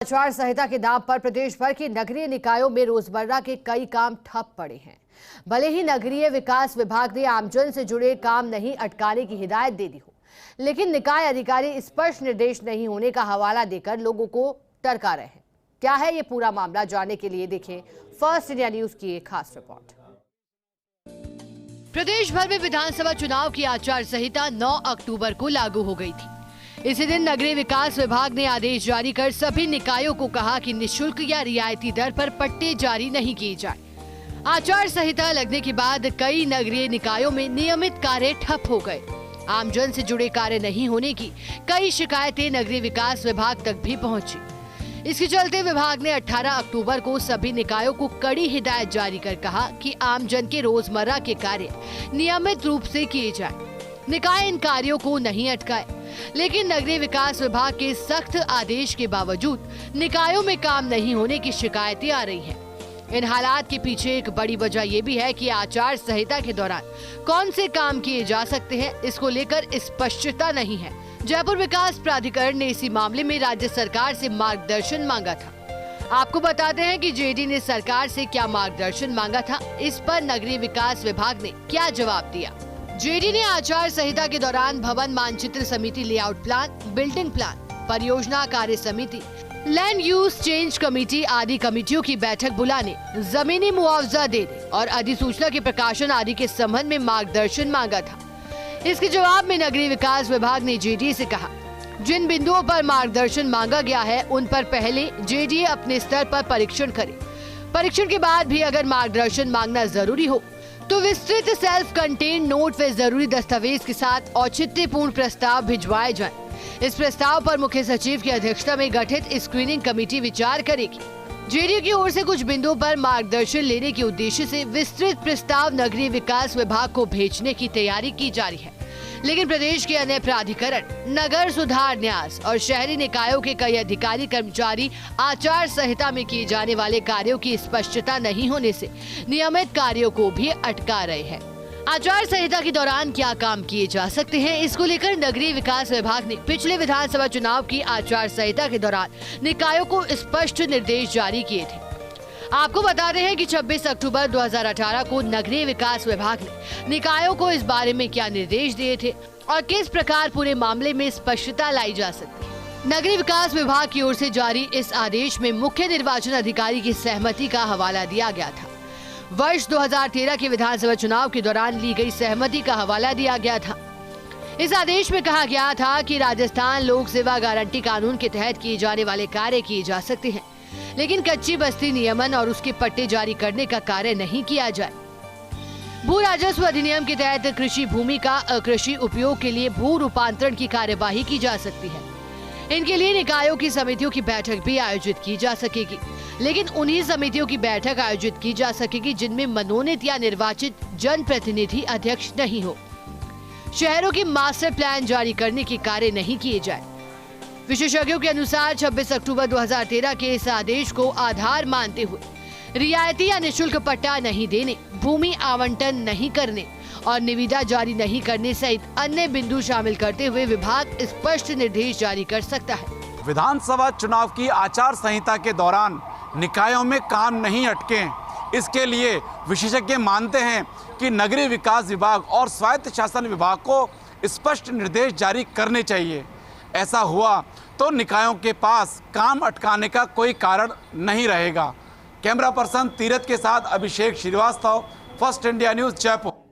आचार संहिता के नाम पर प्रदेश भर के नगरीय निकायों में रोजमर्रा के कई काम ठप पड़े हैं। भले ही नगरीय विकास विभाग ने आमजन से जुड़े काम नहीं अटकाने की हिदायत दे दी हो, लेकिन निकाय अधिकारी स्पष्ट निर्देश नहीं होने का हवाला देकर लोगों को टरका रहे हैं। क्या है ये पूरा मामला, जानने के लिए देखें फर्स्ट इंडिया न्यूज की एक खास रिपोर्ट। प्रदेश भर में विधानसभा चुनाव की आचार संहिता 9 अक्टूबर को लागू हो गई थी। इसी दिन नगरीय विकास विभाग ने आदेश जारी कर सभी निकायों को कहा कि निःशुल्क या रियायती दर पर पट्टे जारी नहीं किए जाए। आचार संहिता लगने के बाद कई नगरीय निकायों में नियमित कार्य ठप हो गए। आमजन से जुड़े कार्य नहीं होने की कई शिकायतें नगरीय विकास विभाग तक भी पहुंची। इसके चलते विभाग ने 18 अक्टूबर को सभी निकायों को कड़ी हिदायत जारी कर कहा कि आमजन के रोजमर्रा के कार्य नियमित रूप से किए जाए। निकाय इन कार्यों को नहीं अटकाए, लेकिन नगरीय विकास विभाग के सख्त आदेश के बावजूद निकायों में काम नहीं होने की शिकायतें आ रही हैं। इन हालात के पीछे एक बड़ी वजह यह भी है कि आचार संहिता के दौरान कौन से काम किए जा सकते हैं, इसको लेकर स्पष्टता नहीं है। जयपुर विकास प्राधिकरण ने इसी मामले में राज्य सरकार से मार्गदर्शन मांगा था। आपको बताते हैं कि जेडी ने सरकार से क्या मार्गदर्शन मांगा था, इस पर नगरीय विकास विभाग ने क्या जवाब दिया। जेडी ने आचार संहिता के दौरान भवन मानचित्र समिति, लेआउट प्लान, बिल्डिंग प्लान, परियोजना कार्य समिति, लैंड यूज चेंज कमेटी आदि कमेटियों की बैठक बुलाने, जमीनी मुआवजा देने और अधिसूचना के प्रकाशन आदि के संबंध में मार्गदर्शन मांगा था। इसके जवाब में नगरीय विकास विभाग ने जेडी से कहा, जिन बिंदुओं पर मार्गदर्शन मांगा गया है उन पर पहले जेडीए अपने स्तर पर परीक्षण करे। परीक्षण के बाद भी अगर मार्गदर्शन मांगना जरूरी हो तो विस्तृत सेल्फ कंटेन नोट व जरूरी दस्तावेज के साथ औचित्यपूर्ण प्रस्ताव भिजवाए जाएं। इस प्रस्ताव पर मुख्य सचिव की अध्यक्षता में गठित स्क्रीनिंग कमेटी विचार करेगी। जेडीए की ओर से कुछ बिंदुओं पर मार्गदर्शन लेने के उद्देश्य से विस्तृत प्रस्ताव नगरीय विकास विभाग को भेजने की तैयारी की जा रही है, लेकिन प्रदेश के अन्य प्राधिकरण, नगर सुधार न्यास और शहरी निकायों के कई अधिकारी कर्मचारी आचार संहिता में किए जाने वाले कार्यों की स्पष्टता नहीं होने से नियमित कार्यों को भी अटका रहे हैं। आचार संहिता के दौरान क्या काम किए जा सकते हैं, इसको लेकर नगरीय विकास विभाग ने पिछले विधानसभा चुनाव की आचार संहिता के दौरान निकायों को स्पष्ट निर्देश जारी किए थे। आपको बताते हैं कि 26 अक्टूबर 2018 को नगरीय विकास विभाग ने निकायों को इस बारे में क्या निर्देश दिए थे और किस प्रकार पूरे मामले में स्पष्टता लाई जा सकती है। नगरीय विकास विभाग की ओर से जारी इस आदेश में मुख्य निर्वाचन अधिकारी की सहमति का हवाला दिया गया था। वर्ष 2013 के विधानसभा चुनाव के दौरान ली गई सहमति का हवाला दिया गया था। इस आदेश में कहा गया था कि राजस्थान लोक सेवा गारंटी कानून के तहत किए जाने वाले कार्य किए जा सकते हैं, लेकिन कच्ची बस्ती नियमन और उसके पट्टे जारी करने का कार्य नहीं किया जाए। भू राजस्व अधिनियम के तहत कृषि भूमि का अकृषि उपयोग के लिए भू रूपांतरण की कार्यवाही की जा सकती है। इनके लिए निकायों की समितियों की बैठक भी आयोजित की जा सकेगी, लेकिन उन्हीं समितियों की बैठक आयोजित की जा सकेगी जिनमें मनोनीत या निर्वाचित जनप्रतिनिधि अध्यक्ष नहीं हो। शहरों की मास्टर प्लान जारी करने के कार्य नहीं किए जाए। विशेषज्ञों के अनुसार 26 अक्टूबर 2013 के इस आदेश को आधार मानते हुए रियायती या निःशुल्क पट्टा नहीं देने, भूमि आवंटन नहीं करने और निविदा जारी नहीं करने सहित अन्य बिंदु शामिल करते हुए विभाग स्पष्ट निर्देश जारी कर सकता है। विधानसभा चुनाव की आचार संहिता के दौरान निकायों में काम नहीं अटके, इसके लिए विशेषज्ञ मानते हैं कि नगरीय विकास विभाग और स्वायत्त शासन विभाग को स्पष्ट निर्देश जारी करने चाहिए। ऐसा हुआ तो निकायों के पास काम अटकाने का कोई कारण नहीं रहेगा। कैमरा पर्सन तीरथ के साथ Abhishek Shrivastava, first India news, Jaipur.